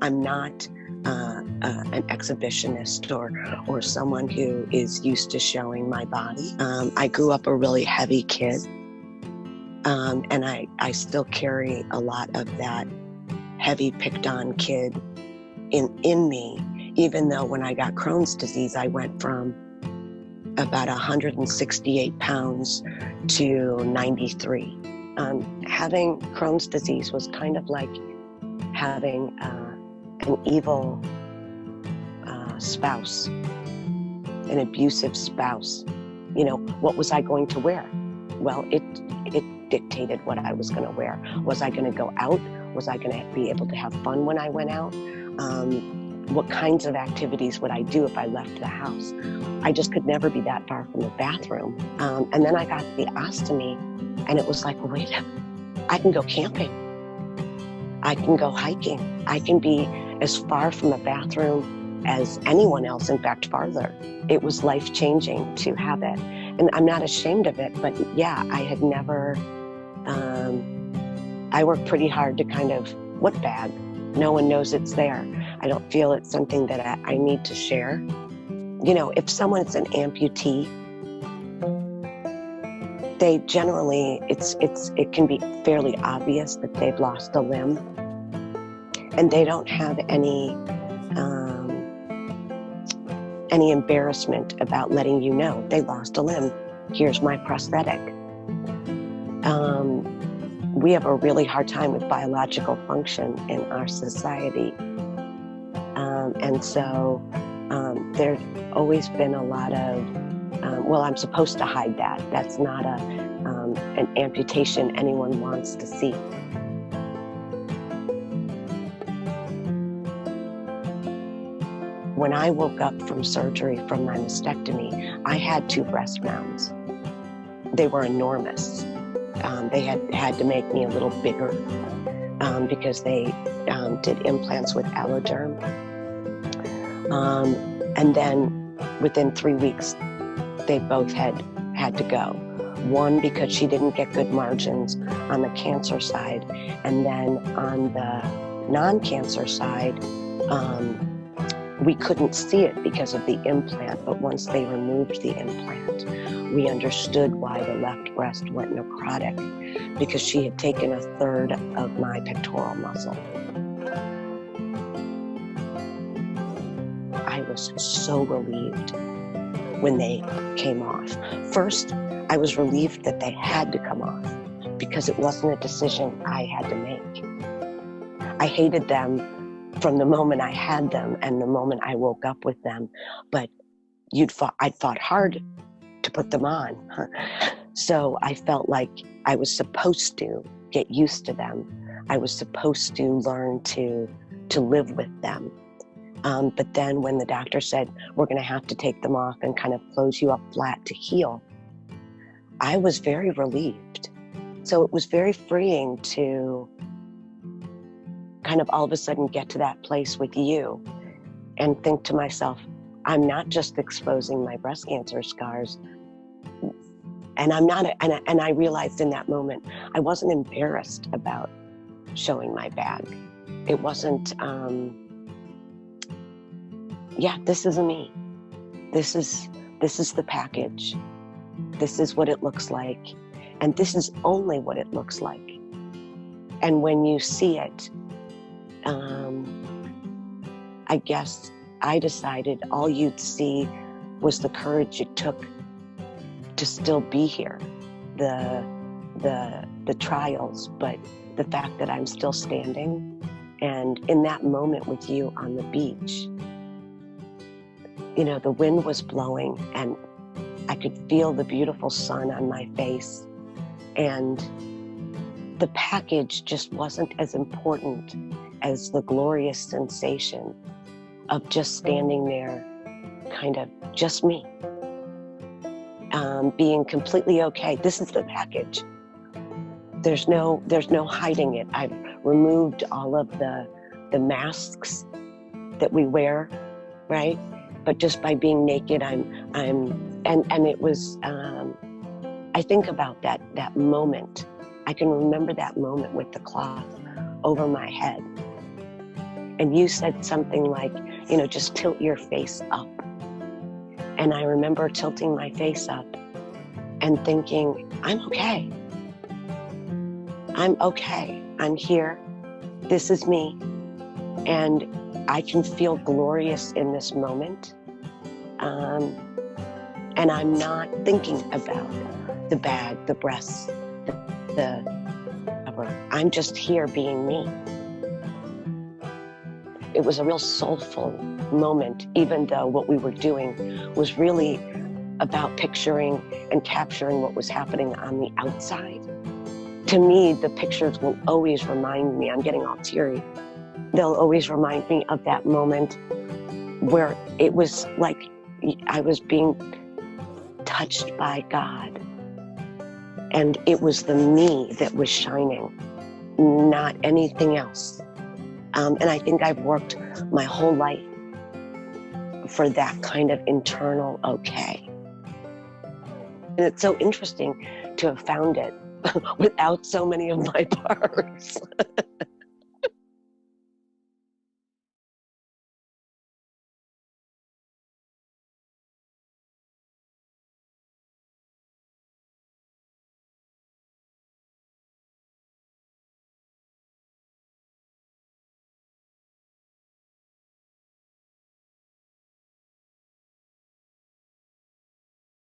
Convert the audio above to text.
I'm not an exhibitionist or someone who is used to showing my body. I grew up a really heavy kid, and I still carry a lot of that heavy picked on kid in me, even though when I got Crohn's disease, I went from about 168 pounds to 93. Having Crohn's disease was kind of like having an evil spouse, an abusive spouse. You know, what was I going to wear? Well, it dictated what I was going to wear. Was I going to go out? Was I going to be able to have fun when I went out? What kinds of activities would I do if I left the house? I just could never be that far from the bathroom. And then I got the ostomy, and it was like, wait, I can go camping. I can go hiking. I can be as far from the bathroom as anyone else, in fact, farther. It was life-changing to have it. And I'm not ashamed of it, but yeah, I had never, I worked pretty hard to kind of, what bag? No one knows it's there. I don't feel it's something that I need to share. You know, if someone's an amputee, they generally, it can be fairly obvious that they've lost a limb, and they don't have any embarrassment about letting you know they lost a limb. Here's my prosthetic. We have a really hard time with biological function in our society. And so there's always been a lot of, well, I'm supposed to hide that. That's not an amputation anyone wants to see. When I woke up from surgery from my mastectomy, I had 2 breast mounds. They were enormous. They had to make me a little bigger because they did implants with alloderm. And then within 3 weeks, they both had to go. One, because she didn't get good margins on the cancer side. And then on the non-cancer side, we couldn't see it because of the implant, but once they removed the implant, we understood why the left breast went necrotic, because she had taken 1/3 of my pectoral muscle. I was so relieved when they came off. First, I was relieved that they had to come off because it wasn't a decision I had to make. I hated them from the moment I had them and the moment I woke up with them, but I'd fought hard to put them on. So I felt like I was supposed to get used to them. I was supposed to learn to live with them. But then when the doctor said, we're going to have to take them off and kind of close you up flat to heal, I was very relieved. So it was very freeing to kind of all of a sudden get to that place with you and think to myself, I'm not just exposing my breast cancer scars, and I'm not, and I realized in that moment, I wasn't embarrassed about showing my bag. It wasn't, yeah, this is me. This is the package. This is what it looks like. And this is only what it looks like. And when you see it, I guess I decided all you'd see was the courage it took to still be here, the trials, but the fact that I'm still standing. And in that moment with you on the beach, you know, the wind was blowing and I could feel the beautiful sun on my face, and the package just wasn't as important as the glorious sensation of just standing there, kind of just me, being completely okay. This is the package. There's no hiding it. I've removed all of the masks that we wear, right? But just by being naked, and it was, I think about that moment. I can remember that moment with the cloth over my head. And you said something like, just tilt your face up. And I remember tilting my face up and thinking, I'm okay. I'm okay. I'm here. This is me. And I can feel glorious in this moment. And I'm not thinking about the bag, the breasts, the whatever. I'm just here being me. It was a real soulful moment, even though what we were doing was really about picturing and capturing what was happening on the outside. To me, the pictures will always remind me, I'm getting all teary, they'll always remind me of that moment where it was like I was being touched by God. And it was the me that was shining, not anything else. And I think I've worked my whole life for that kind of internal okay. And it's so interesting to have found it without so many of my parts.